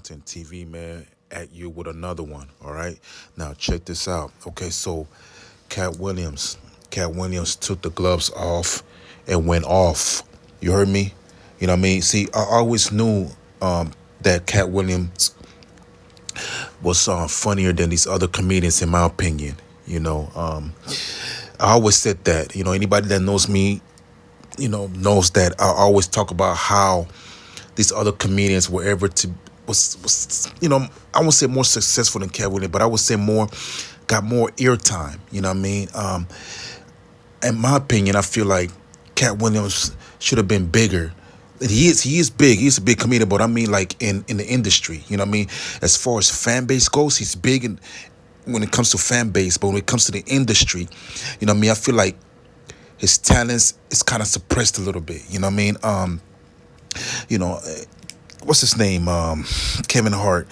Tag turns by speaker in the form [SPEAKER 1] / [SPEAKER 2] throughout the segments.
[SPEAKER 1] Content TV, man, at you with another one. All right. Now check this out. Okay, so Cat Williams. Cat Williams took the gloves off and went off. You heard me? You know what I mean? See, I always knew that Cat Williams was funnier than these other comedians, in my opinion. I always said that. Anybody that knows me, knows that I always talk about how these other comedians were ever to was I won't say more successful than Cat Williams, but I would say got more airtime. You know what I mean? In my opinion, I feel like Cat Williams should have been bigger. He is big. He's a big comedian, but I mean, like in the industry, you know what I mean? As far as fan base goes, he's big when it comes to fan base, but when it comes to the industry, you know what I mean? I feel like his talents is kind of suppressed a little bit. You know what I mean? You know, what's his name? Kevin Hart.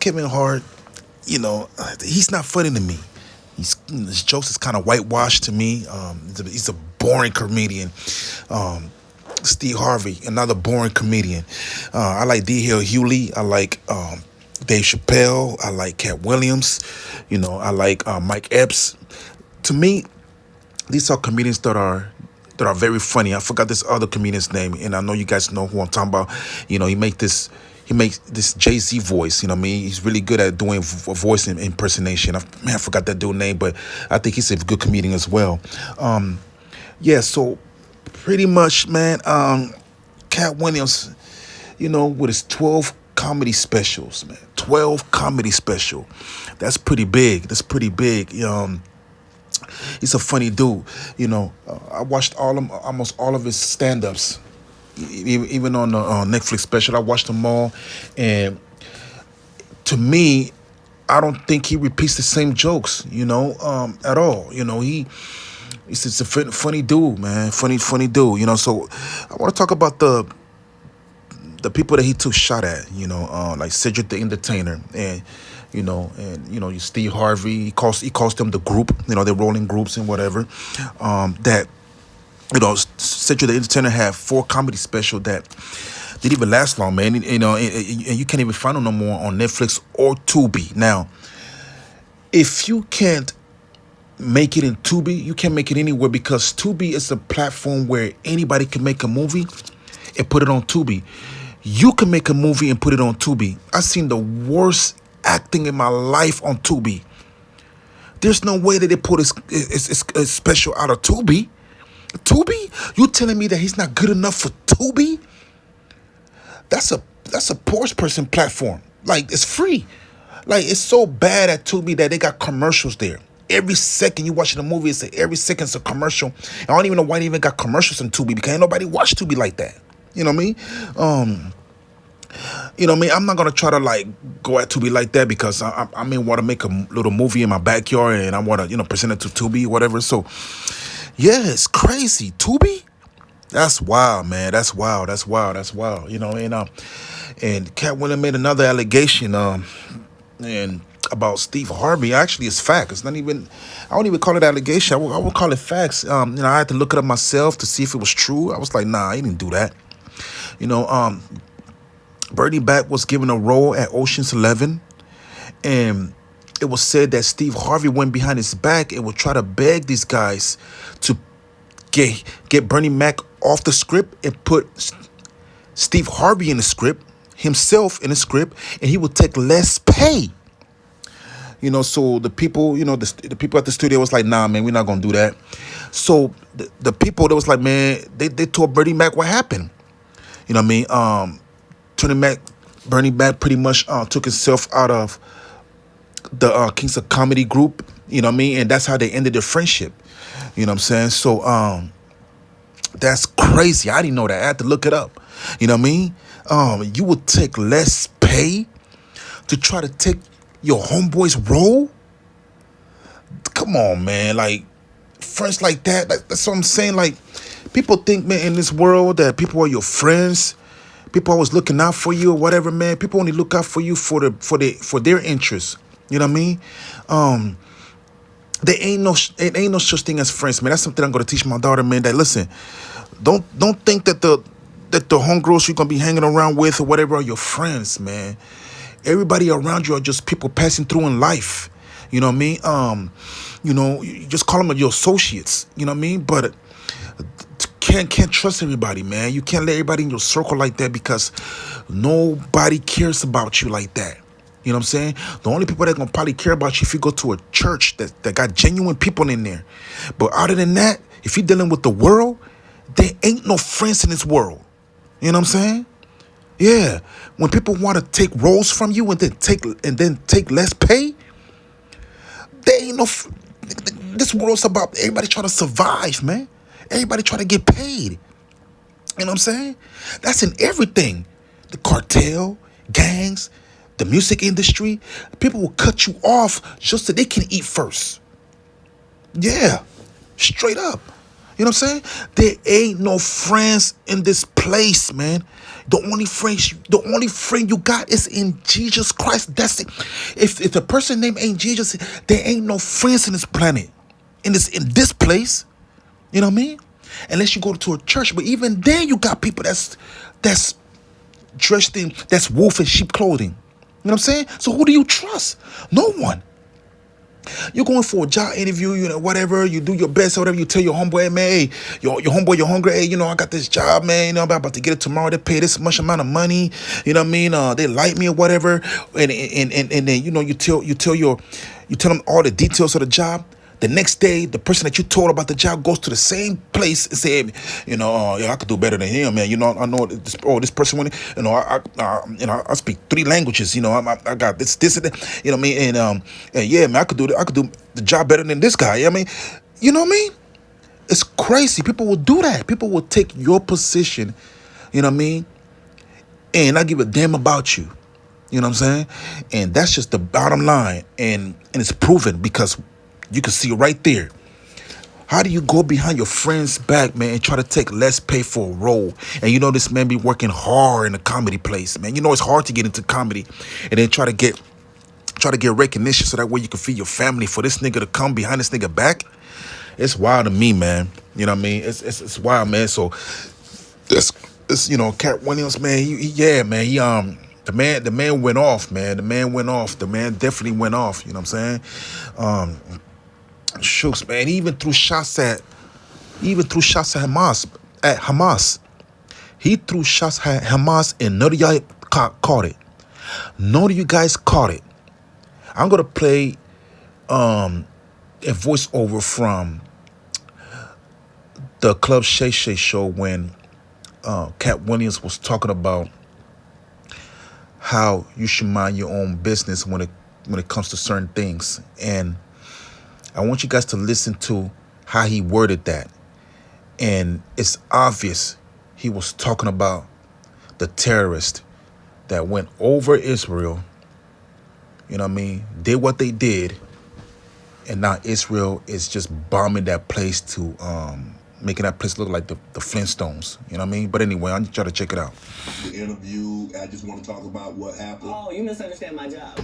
[SPEAKER 1] Kevin Hart. He's not funny to me. His jokes is kind of whitewashed to me. He's a boring comedian. Steve Harvey, another boring comedian. I like D. Hill Hewley. I like Dave Chappelle. I like Cat Williams. I like Mike Epps. To me, these are comedians that are very funny. I forgot this other comedian's name, and I know you guys know who I'm talking about. He makes this Jay-Z voice. You know what I mean? He's really good at doing voice impersonation. I forgot that dude's name, but I think he's a good comedian as well. Yeah, so pretty much, man, Cat Williams, with his 12 comedy specials, man. 12 comedy special. That's pretty big. He's a funny dude. I watched almost all of his stand-ups. Even on the Netflix special, I watched them all. And to me, I don't think he repeats the same jokes, at all. He's just a funny dude, man. Funny dude. So I want to talk about the people that he took shot at, like Cedric the Entertainer and Steve Harvey. He calls them the group. They're rolling groups and whatever. Cedric the Entertainer had 4 comedy special that didn't even last long, man. And you can't even find them no more on Netflix or Tubi. Now, if you can't make it in Tubi, you can't make it anywhere, because Tubi is a platform where anybody can make a movie and put it on Tubi. You can make a movie and put it on Tubi. I've seen the worst acting in my life on Tubi. There's no way that they put a special out of Tubi. Tubi? You telling me that he's not good enough for Tubi? That's a poor person platform. Like, it's free. Like, it's so bad at Tubi that they got commercials there. Every second you watching a movie, every second's a commercial. I don't even know why they even got commercials on Tubi, because ain't nobody watch Tubi like that. You know what I mean? I'm not gonna try to go at Tubi like that, because I may want to make a little movie in my backyard and I want to present it to Tubi or whatever. So yeah, it's crazy. Tubi, that's wild, man. That's wild. And Cat Williams made another allegation and about Steve Harvey. Actually, it's fact. It's not even, I don't even call it allegation. I would call it facts. I had to look it up myself to see if it was true. I was like, nah, he didn't do that. Bernie Mac was given a role at Ocean's 11, and it was said that Steve Harvey went behind his back and would try to beg these guys to get Bernie Mac off the script and put Steve Harvey in the script, himself in the script, and he would take less pay. So the people, the people at the studio was like, nah, man, we're not going to do that. So the people that was like, man, they told Bernie Mac what happened. You know what I mean? Bernie Mac pretty much took himself out of the Kings of Comedy group. You know what I mean? And that's how they ended their friendship. You know what I'm saying? So that's crazy. I didn't know that. I had to look it up. You know what I mean? You would take less pay to try to take your homeboy's role? Come on, man. Like, friends like that. That's what I'm saying. Like, people think, man, in this world that people are your friends. People always looking out for you or whatever, man. People only look out for you for their interests. You know what I mean? It ain't no such thing as friends, man. That's something I'm gonna teach my daughter, man. That listen, don't think that the homegirls you're gonna be hanging around with or whatever are your friends, man. Everybody around you are just people passing through in life. You know what I mean? You just call them your associates. You know what I mean? But can't trust everybody, man. You can't let everybody in your circle like that because nobody cares about you like that. You know what I'm saying? The only people that gonna probably care about you if you go to a church that got genuine people in there. But other than that, if you're dealing with the world, there ain't no friends in this world. You know what I'm saying? Yeah. When people want to take roles from you and then take less pay, there ain't no. This world's about everybody trying to survive, man. Everybody trying to get paid. You know what I'm saying? That's in everything. The cartel, gangs, the music industry. People will cut you off just so they can eat first. Yeah. Straight up. You know what I'm saying? There ain't no friends in this place, man. The only friend you got is in Jesus Christ. That's it. If the person name ain't Jesus, there ain't no friends in this planet. In this place. You know what I mean? Unless you go to a church, but even then you got people that's dressed in that's wolf and sheep clothing. You know what I'm saying? So who do you trust? No one. You're going for a job interview, whatever, you do your best or whatever, you tell your homeboy, hey, man, hey, your homeboy, you're hungry, hey, I got this job, man, I'm about to get it tomorrow, they pay this much amount of money, you know what I mean, they like me or whatever, and then, you tell them all the details of the job. The next day, the person that you told about the job goes to the same place and say, I could do better than him, man. I know this person went, I speak 3 languages. I got this and that. You know what I mean? And yeah, man, I could do the job better than this guy. I mean, you know what I mean? It's crazy. People will do that. People will take your position. You know what I mean? And not give a damn about you. You know what I'm saying? And that's just the bottom line. And it's proven because you can see right there. How do you go behind your friend's back, man, and try to take less pay for a role? And this man be working hard in a comedy place, man. It's hard to get into comedy and then try to get recognition so that way you can feed your family. For this nigga to come behind this nigga back, it's wild to me, man. You know what I mean? It's wild, man. So it's Cat Williams, man. The man went off, man. The man went off. The man definitely went off. You know what I'm saying? Shooks, man. Even threw shots at Hamas. He threw shots at Hamas and none of y'all caught it. None of you guys caught it. I'm gonna play a voiceover from the Club Shay Shay show when Cat Williams was talking about how you should mind your own business when it comes to certain things. And I want you guys to listen to how he worded that. And it's obvious he was talking about the terrorists that went over Israel, you know what I mean, did what they did, and now Israel is just bombing that place to making that place look like the Flintstones, you know what I mean? But anyway, I need y'all to check it out.
[SPEAKER 2] The interview, I just want to talk about what happened.
[SPEAKER 3] Oh, you misunderstand my job.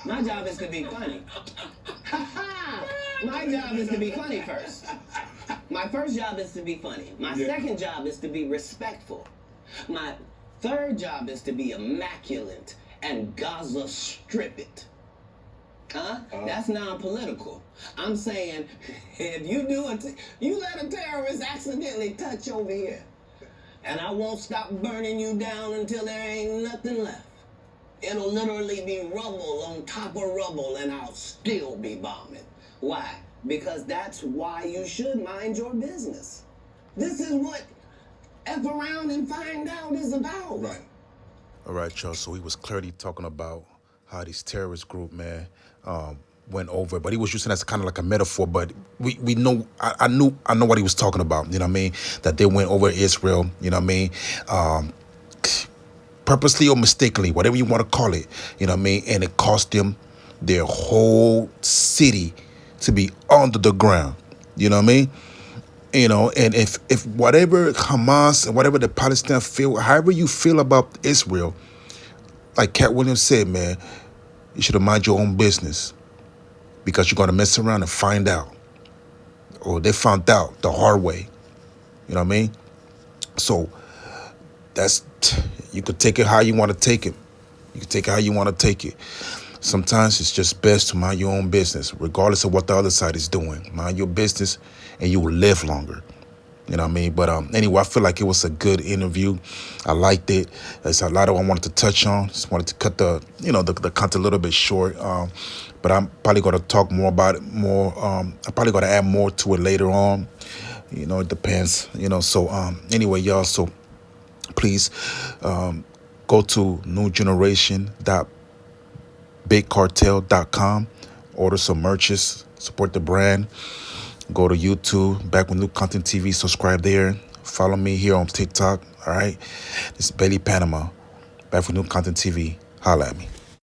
[SPEAKER 3] My job is to be funny. My job is to be funny first. My first job is to be funny. My second job is to be respectful. My third job is to be immaculate and Gaza strip it. That's non-political. I'm saying if you you let a terrorist accidentally touch over here, and I won't stop burning you down until there ain't nothing left. It'll literally be rubble on top of rubble, and I'll still be bombing. Why? Because that's why you should mind your business. This is what F around and find out is about.
[SPEAKER 2] Right.
[SPEAKER 1] All right, y'all. So he was clearly talking about how this terrorist group, man, went over, but he was using that as kind of like a metaphor. But we know, I know what he was talking about. You know what I mean? That they went over Israel. You know what I mean? Purposely or mistakenly, whatever you want to call it. You know what I mean? And it cost them their whole city to be under the ground. You know what I mean? And if whatever Hamas and whatever the Palestinians feel, however you feel about Israel, like Cat Williams said, man, you should have mind your own business, because you're going to mess around and find out. Or they found out the hard way. You know what I mean? So you could take it how you want to take it. You can take it how you want to take it. Sometimes it's just best to mind your own business, regardless of what the other side is doing. Mind your business, and you will live longer. You know what I mean? But anyway, I feel like it was a good interview. I liked it. There's a lot of I wanted to touch on. Just wanted to cut the content a little bit short. But I'm probably going to talk more about it more. I'm probably going to add more to it later on. It depends. So anyway, y'all. So please go to newgeneration.bigcartel.com. Order some merches. Support the brand. Go to YouTube, Back with New Content TV. Subscribe there. Follow me here on TikTok. All right. This is Bailey Panama. Back with New Content TV. Holla at me.